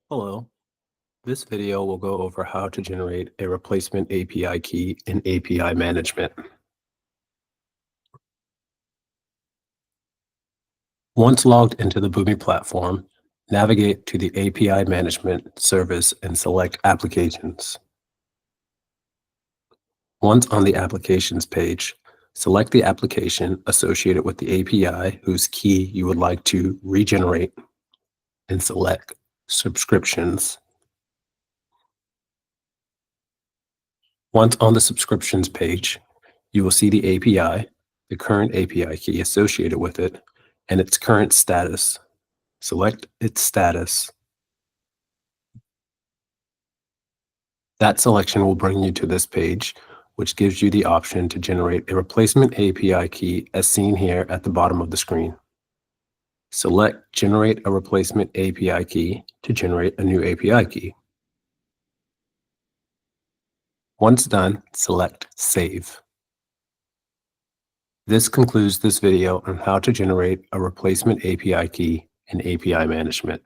Hello. This video will go over how to generate a replacement API key in API management. Once logged into the Boomi platform, navigate to the API management service and select Applications. Once on the Applications page, select the application associated with the API whose key you would like to regenerate and select Subscriptions. Once on the Subscriptions page, you will see the API, the current API key associated with it, and its current status. Select its status. That selection will bring you to this page, which gives you the option to generate a replacement API key as seen here at the bottom of the screen. Select Generate a Replacement API Key to generate a new API key. Once done, select Save. This concludes this video on how to generate a replacement API key in API management.